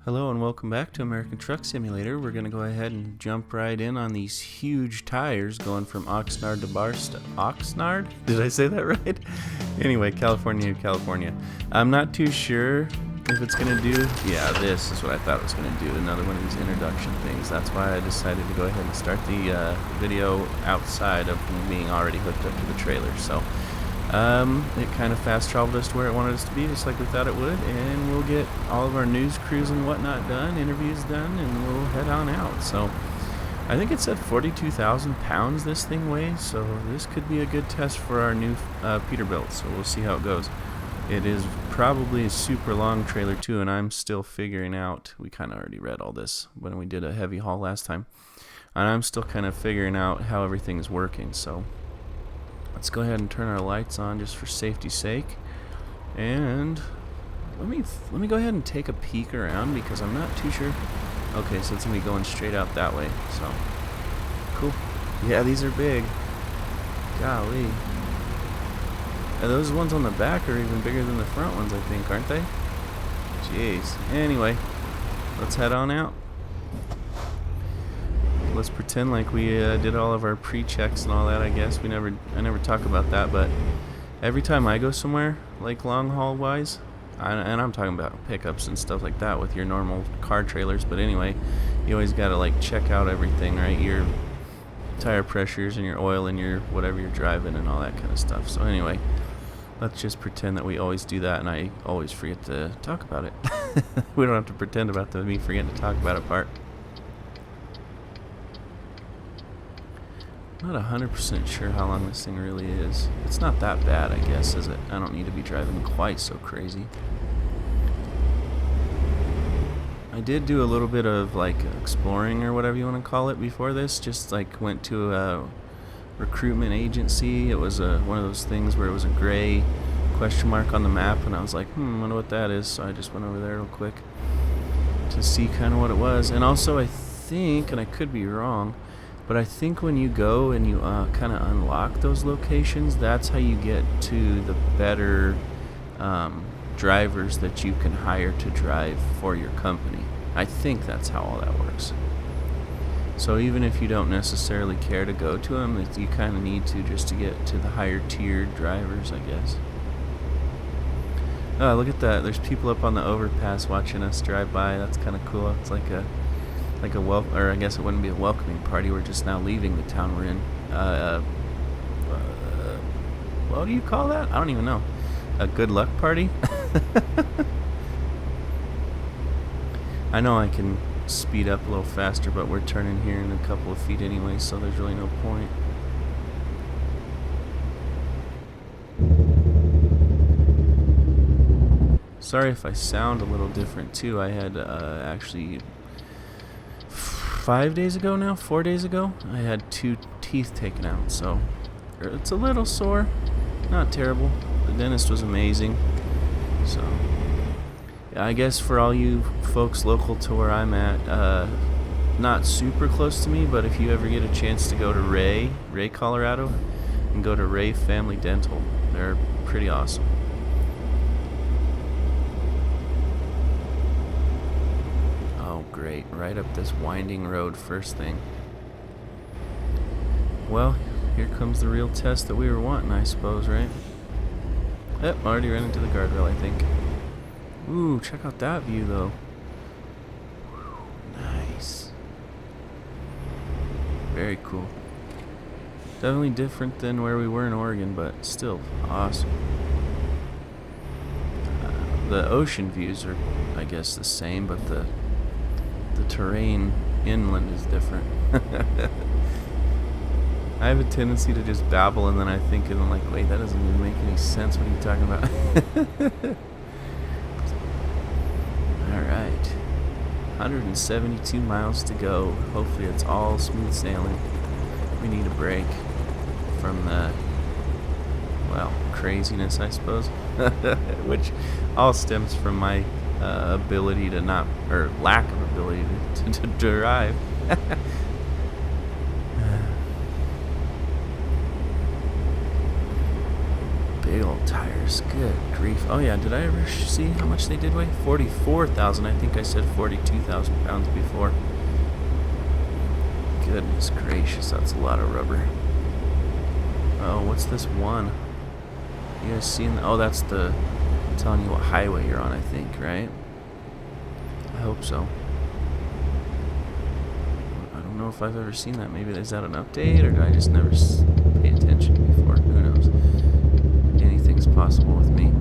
Hello and welcome back to American Truck Simulator. We're going to go ahead and jump right in on these huge tires going from Oxnard to Barstow. Oxnard? Did I say that right? Anyway, California to California. I'm not too sure if it's going to do... Yeah, this is what I thought it was going to do. Another one of these introduction things. That's why I decided to go ahead and start the video outside of being already hooked up to the trailer. So... it kind of fast traveled us to where it wanted us to be, just like we thought it would, and we'll get all of our news crews and whatnot done, interviews done, and we'll head on out. So I think it said 42,000 pounds this thing weighs, so this could be a good test for our new Peterbilt, so we'll see how it goes. It is probably a super long trailer too, and I'm still figuring out, we kind of already read all this when we did a heavy haul last time, and I'm still kind of figuring out how everything's working. So let's go ahead and turn our lights on just for safety's sake. And let me go ahead and take a peek around because I'm not too sure. Okay, so it's gonna be going straight out that way. So cool. Yeah, these are big. Golly. And those ones on the back are even bigger than the front ones, I think, aren't they? Jeez. Anyway, let's head on out. Let's pretend like we did all of our pre-checks and all that. I guess I never talk about that, but every time I go somewhere, like long haul wise, and I'm talking about pickups and stuff like that with your normal car trailers, but anyway, you always gotta like check out everything, right? Your tire pressures and your oil and your whatever you're driving and all that kind of stuff. So anyway, let's just pretend that we always do that, and I always forget to talk about it. We don't have to pretend about me forgetting to talk about it part. Not 100% sure how long this thing really is. It's not that bad, I guess, is it? I don't need to be driving quite so crazy. I did do a little bit of like exploring or whatever you want to call it before this. Just like went to a recruitment agency. It was one of those things where it was a gray question mark on the map, and I was like, wonder what that is. So I just went over there real quick to see kind of what it was. And also I think, and I could be wrong, but I think when you go and you kind of unlock those locations, that's how you get to the better drivers that you can hire to drive for your company. I think that's how all that works. So even if you don't necessarily care to go to them, you kind of need to just to get to the higher tiered drivers, I guess. Oh, look at that. There's people up on the overpass watching us drive by. That's kind of cool. It's like a or I guess it wouldn't be a welcoming party. We're just now leaving the town we're in. What do you call that? I don't even know. A good luck party? I know I can speed up a little faster, but we're turning here in a couple of feet anyway, so there's really no point. Sorry if I sound a little different too. I had actually 4 days ago, I had 2 teeth taken out, so it's a little sore, not terrible. The dentist was amazing. So I guess for all you folks local to where I'm at, not super close to me, but if you ever get a chance to go to Ray, Colorado, and go to Ray Family Dental, they're pretty awesome. Great, right up this winding road first thing. Well, here comes the real test that we were wanting, I suppose, right? Yep, already ran into the guardrail, I think. Ooh, check out that view, though. Nice. Very cool. Definitely different than where we were in Oregon, but still awesome. The ocean views are, I guess, the same, but the terrain inland is different. I have a tendency to just babble, and then I think, and I'm like, wait, that doesn't even make any sense. What are you talking about? Alright. 172 miles to go. Hopefully it's all smooth sailing. We need a break from the, well, craziness, I suppose. Which all stems from my ability to not, or lack of ability to drive. big old tires. Good grief. Oh yeah, did I ever see how much they did weigh? 44,000. I think I said 42,000 pounds before. Goodness gracious, that's a lot of rubber. Oh, what's this one? You guys seen? Oh, that's the telling you what highway you're on, I think, right? I hope so. I don't know if I've ever seen that. Maybe is that an update, or did I just never pay attention before? Who knows? Anything's possible with me.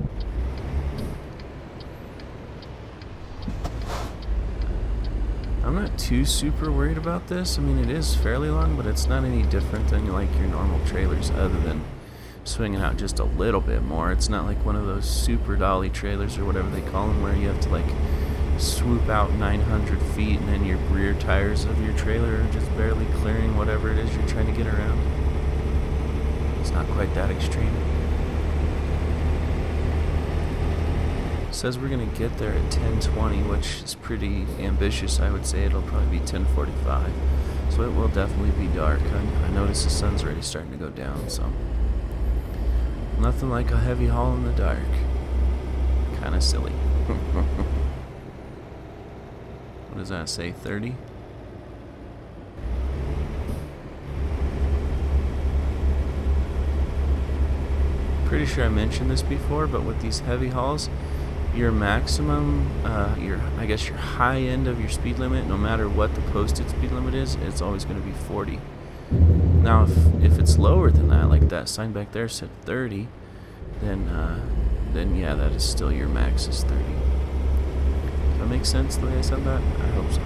I'm not too super worried about this. I mean, it is fairly long, but it's not any different than like your normal trailers, other than swinging out just a little bit more. It's not like one of those super dolly trailers or whatever they call them, where you have to like swoop out 900 feet and then your rear tires of your trailer are just barely clearing whatever it is you're trying to get around. It's not quite that extreme. It says we're going to get there at 10:20, which is pretty ambitious. I would say it'll probably be 10:45. So it will definitely be dark. I notice the sun's already starting to go down, so nothing like a heavy haul in the dark. Kind of silly. What does that say, 30? Pretty sure I mentioned this before, but with these heavy hauls, your maximum, I guess your high end of your speed limit, no matter what the posted speed limit is, it's always going to be 40. Now, if it's lower than that, like that sign back there said 30, then yeah, that is still your max is 30. Does that make sense the way I said that? I hope so.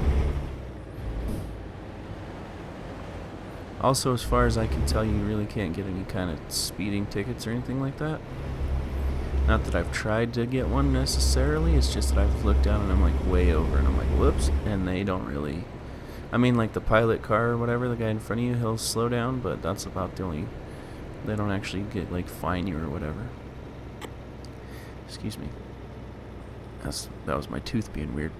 Also, as far as I can tell, you really can't get any kind of speeding tickets or anything like that. Not that I've tried to get one necessarily, it's just that I've looked down and I'm like way over and I'm like, whoops, and they don't really, I mean, like the pilot car or whatever, the guy in front of you, he'll slow down, but that's about the only, they don't actually get like fine you or whatever. Excuse me. That was my tooth being weird.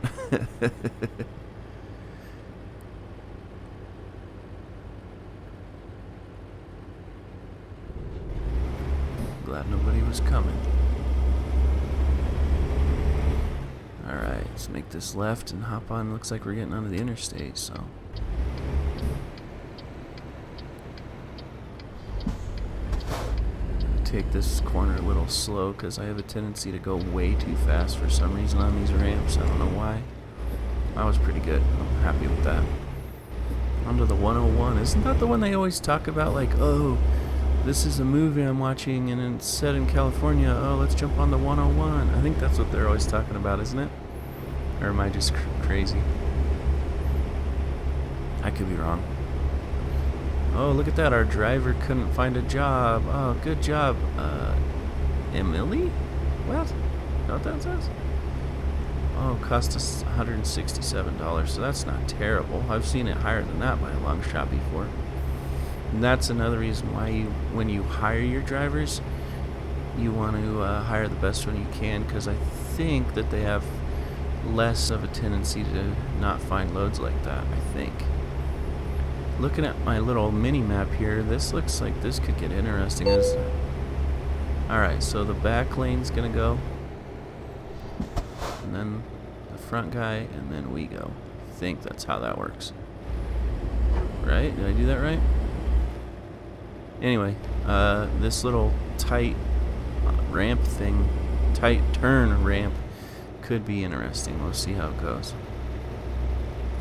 Glad nobody was coming. Alright, let's make this left and hop on. Looks like we're getting onto the interstate, so. Take this corner a little slow because I have a tendency to go way too fast for some reason on these ramps. I don't know why. That was pretty good. I'm happy with that. Onto the 101. Isn't that the one they always talk about? Like, oh, this is a movie I'm watching and it's set in California. Oh, let's jump on the 101. I think that's what they're always talking about, isn't it? Or am I just crazy? I could be wrong. Oh, look at that. Our driver couldn't find a job. Oh, good job. Emily? What? Is that what that says? Oh, cost us $167. So that's not terrible. I've seen it higher than that by a long shot before. And that's another reason why when you hire your drivers, you want to hire the best one you can, because I think that they have less of a tendency to not find loads like that, I think. Looking at my little mini map here, this looks like this could get interesting. Alright, so the back lane's gonna go, and then the front guy, and then we go. I think that's how that works. Right? Did I do that right? Anyway, this little tight ramp thing, tight turn ramp, could be interesting. We'll see how it goes.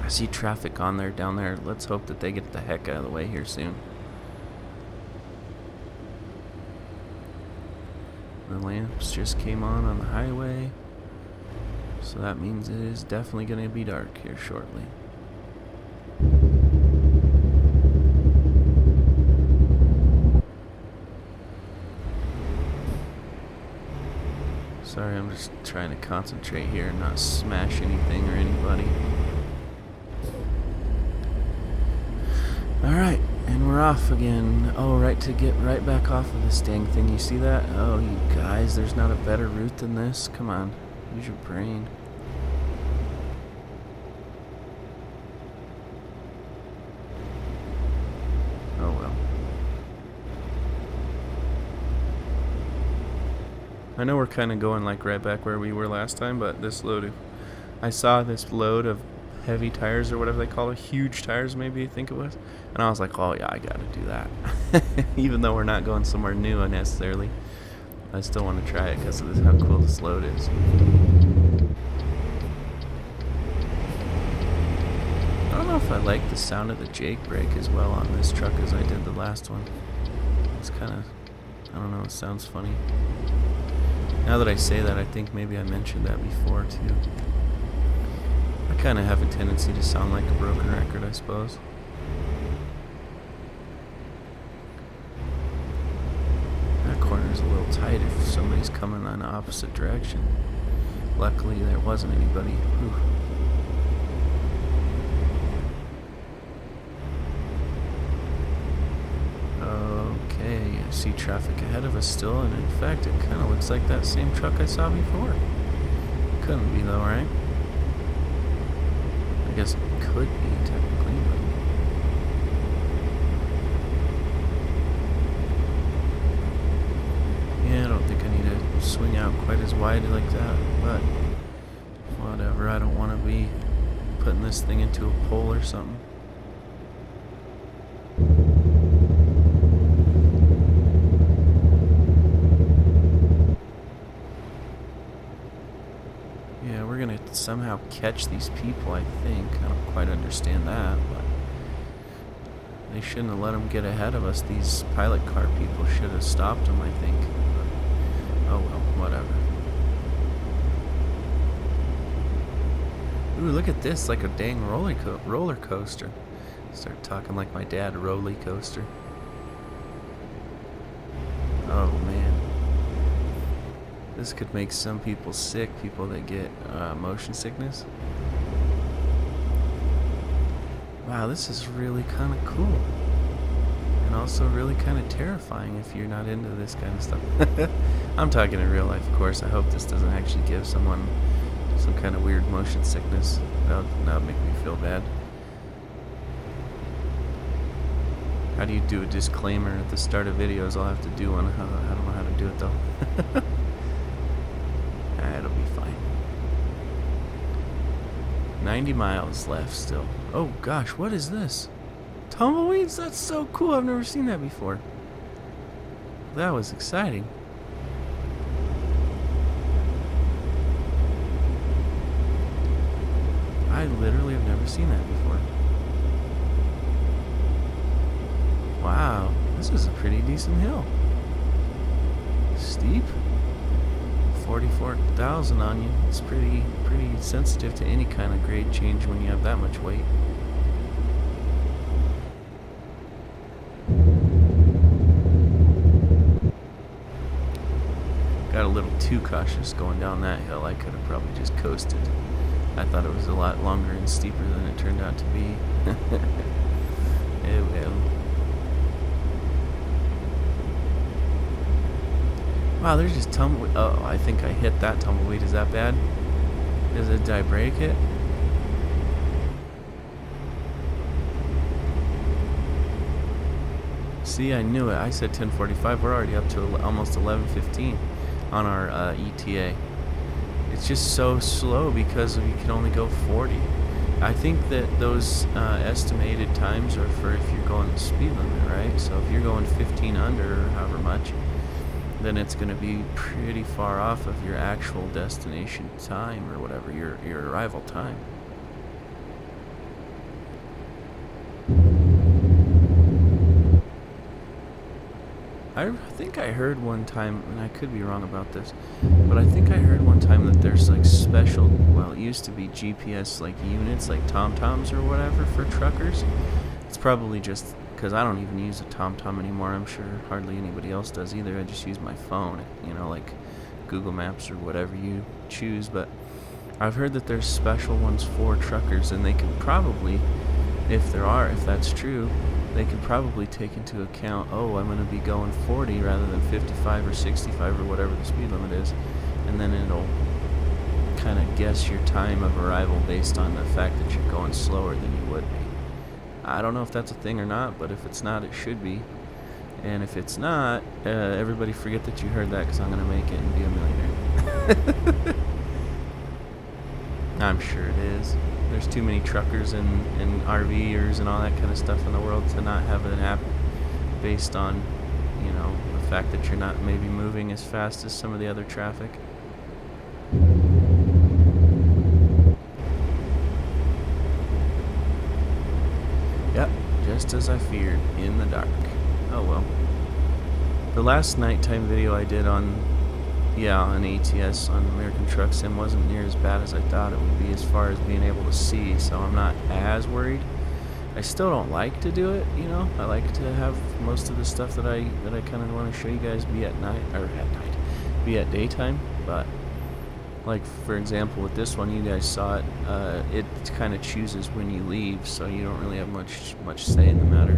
I see traffic on there, down there. Let's hope that they get the heck out of the way here soon. The lamps just came on the highway, so that means it is definitely going to be dark here shortly. Sorry, I'm just trying to concentrate here and not smash anything or anybody. Alright, and we're off again. Oh, right, to get right back off of this dang thing. You see that? Oh, you guys, there's not a better route than this. Come on, use your brain. Oh well. I know we're kind of going like right back where we were last time, but this load, I saw this load of heavy tires or whatever they call it, huge tires maybe I think it was, and I was like, oh yeah, I gotta do that. Even though we're not going somewhere new necessarily, I still want to try it because of how cool this load is. I don't know if I like the sound of the Jake brake as well on this truck as I did the last one. It's kind of, I don't know, it sounds funny. Now that I say that, I think maybe I mentioned that before too. I kind of have a tendency to sound like a broken record, I suppose. That corner's a little tight if somebody's coming in the opposite direction. Luckily, there wasn't anybody. Whew. Okay, I see traffic ahead of us still, and in fact, it kind of looks like that same truck I saw before. Couldn't be though, right? I guess it could be, technically, but... yeah, I don't think I need to swing out quite as wide like that, but... whatever, I don't want to be putting this thing into a pole or something. Yeah, we're gonna somehow catch these people, I think. I don't quite understand that, but they shouldn't have let them get ahead of us. These pilot car people should have stopped them, I think. But, oh well, whatever. Ooh, look at this, like a dang roller coaster. Start talking like my dad, roller coaster. Oh man. This could make some people sick, people that get motion sickness. Wow, this is really kind of cool. And also really kind of terrifying if you're not into this kind of stuff. I'm talking in real life, of course. I hope this doesn't actually give someone some kind of weird motion sickness. That would make me feel bad. How do you do a disclaimer at the start of videos? I'll have to do one. I don't know how to do it though. It'll be fine. 90 miles left still. Oh gosh, what is this? Tumbleweeds? That's so cool. I've never seen that before. That was exciting. I literally have never seen that before. Wow, this is a pretty decent hill. Steep. 44,000 on you. It's pretty sensitive to any kind of grade change when you have that much weight. Got a little too cautious going down that hill. I could have probably just coasted. I thought it was a lot longer and steeper than it turned out to be. Oh well. Wow, there's just tumbleweed. Oh, I think I hit that tumbleweed. Is that bad? Did I break it? See, I knew it. I said 10:45. We're already up to almost 11:15 on our ETA. It's just so slow because you can only go 40. I think that those estimated times are for if you're going the speed limit, right? So if you're going 15 under or however much, then it's going to be pretty far off of your actual destination time or whatever, your arrival time. I think I heard one time, and I could be wrong about this, but I think I heard one time that there's like special, well, it used to be GPS like units, like TomToms or whatever for truckers. It's probably just because I don't even use a TomTom anymore. I'm sure hardly anybody else does either. I just use my phone, you know, like Google Maps or whatever you choose. But I've heard that there's special ones for truckers, and they can probably, if that's true, they could probably take into account, oh, I'm going to be going 40 rather than 55 or 65 or whatever the speed limit is, and then it'll kind of guess your time of arrival based on the fact that you're going slower than you would be. I don't know if that's a thing or not, but if it's not, it should be. And if it's not, everybody forget that you heard that, because I'm going to make it and be a millionaire. I'm sure it is. There's too many truckers and RVers and all that kind of stuff in the world to not have an app based on, you know, the fact that you're not maybe moving as fast as some of the other traffic. Yep, just as I feared, in the dark. Oh well. The last nighttime video I did on ATS on American Truck Sim wasn't near as bad as I thought it would be as far as being able to see, so I'm not as worried. I still don't like to do it, you know. I like to have most of the stuff that I kind of want to show you guys be at be at daytime, but like for example with this one, you guys saw it. It kind of chooses when you leave, so you don't really have much say in the matter.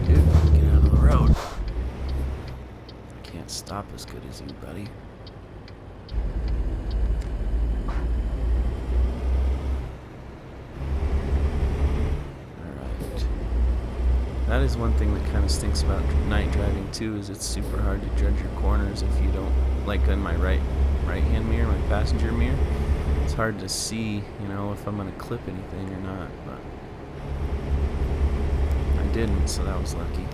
Dude, get out of the road. I can't stop as good as you, buddy. Alright. That is one thing that kind of stinks about night driving too, is it's super hard to judge your corners if you don't, like in my right hand mirror, my passenger mirror. It's hard to see, you know, if I'm going to clip anything or not, but I didn't, so that was lucky.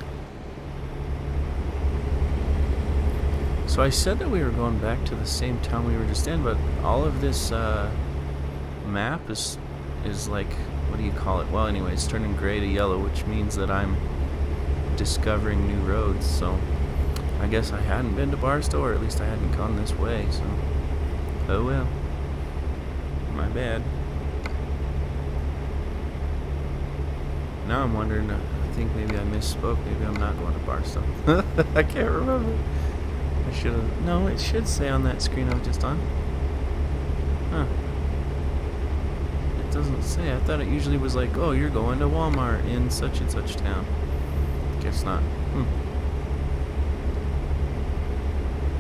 So I said that we were going back to the same town we were just in, but all of this map is like, what do you call it? Well, anyway, it's turning gray to yellow, which means that I'm discovering new roads. So I guess I hadn't been to Barstow, or at least I hadn't gone this way. So, oh well, my bad. Now I'm wondering. I think maybe I misspoke. Maybe I'm not going to Barstow. I can't remember. I should have. No, it should say on that screen I was just on. Huh. It doesn't say. I thought it usually was like, oh, you're going to Walmart in such and such town. Guess not.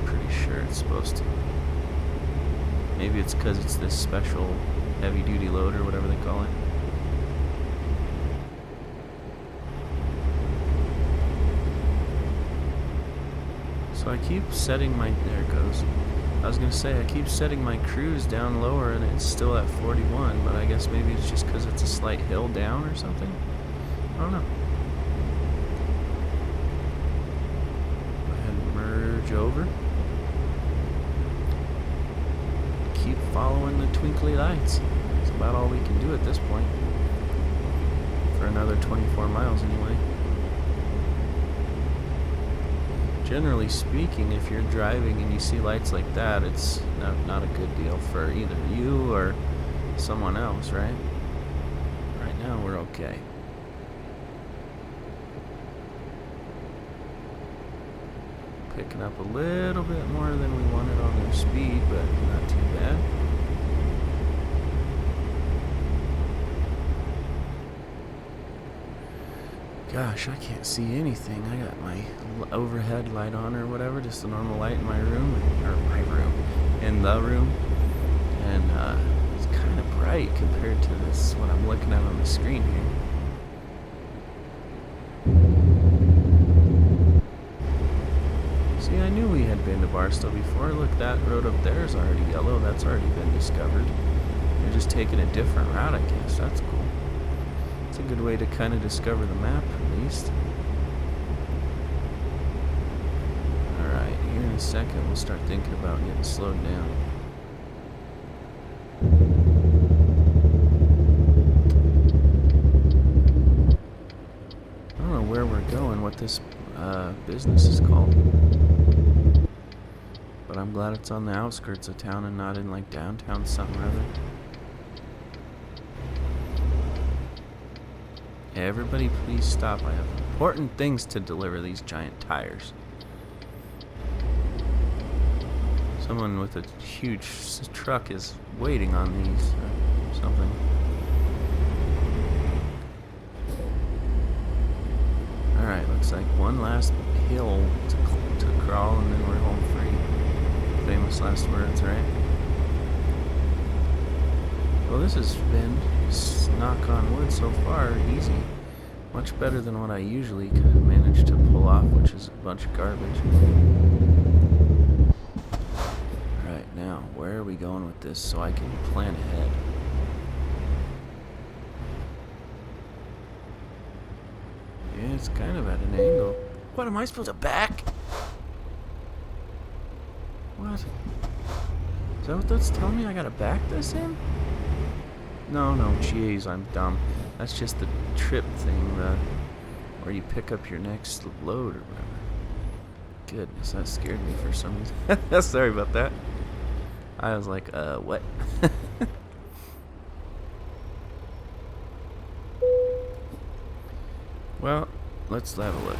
Pretty sure it's supposed to. Maybe it's because it's this special heavy duty load or whatever they call it. So I keep setting my, there it goes. I was gonna say, I keep setting my cruise down lower and it's still at 41, but I guess maybe it's just because it's a slight hill down or something. I don't know. Go ahead and merge over. Keep following the twinkly lights. That's about all we can do at this point. For another 24 miles anyway. Generally speaking, if you're driving and you see lights like that, it's not a good deal for either you or someone else, right? Right now, we're okay. Picking up a little bit more than we wanted on their speed, but not too bad. Gosh, I can't see anything. I got my overhead light on or whatever, just a normal light in my room, in the room, and it's kind of bright compared to this, what I'm looking at on the screen here. See, I knew we had been to Barstow before. Look, that road up there is already yellow. That's already been discovered. They're just taking a different route, I guess. That's cool. It's a good way to kind of discover the map, at least. Alright, here in a second we'll start thinking about getting slowed down. I don't know where we're going, what this business is called. But I'm glad it's on the outskirts of town and not in like downtown something or other. Everybody please stop. I have important things to deliver these giant tires. Someone with a huge truck is waiting on these or something. Alright, looks like one last hill to crawl and then we're home free. Famous last words, right? Well, this has been, knock on wood so far, easy. Much better than what I usually manage to pull off, which is a bunch of garbage. Alright, now, where are we going with this so I can plan ahead? Yeah, it's kind of at an angle. What, am I supposed to back? What? Is that what that's telling me? I gotta back this in? No, jeez, I'm dumb. That's just the trip thing, where you pick up your next load or whatever. Goodness, that scared me for some reason. Sorry about that. I was like, what? Well, let's have a look.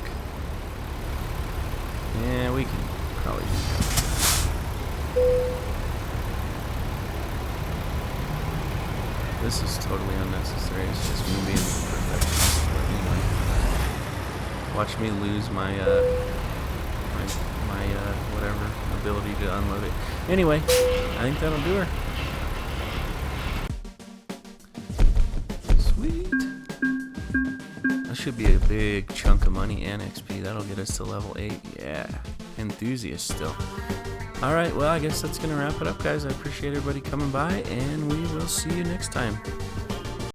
Yeah, we can probably do that. This is totally unnecessary. It's just me being perfectionist. But anyway, watch me lose my whatever ability to unload it. Anyway, I think that'll do her. Sweet. That should be a big chunk of money and XP. That'll get us to level 8. Yeah, enthusiast still. Alright, well, I guess that's going to wrap it up, guys. I appreciate everybody coming by, and we will see you next time.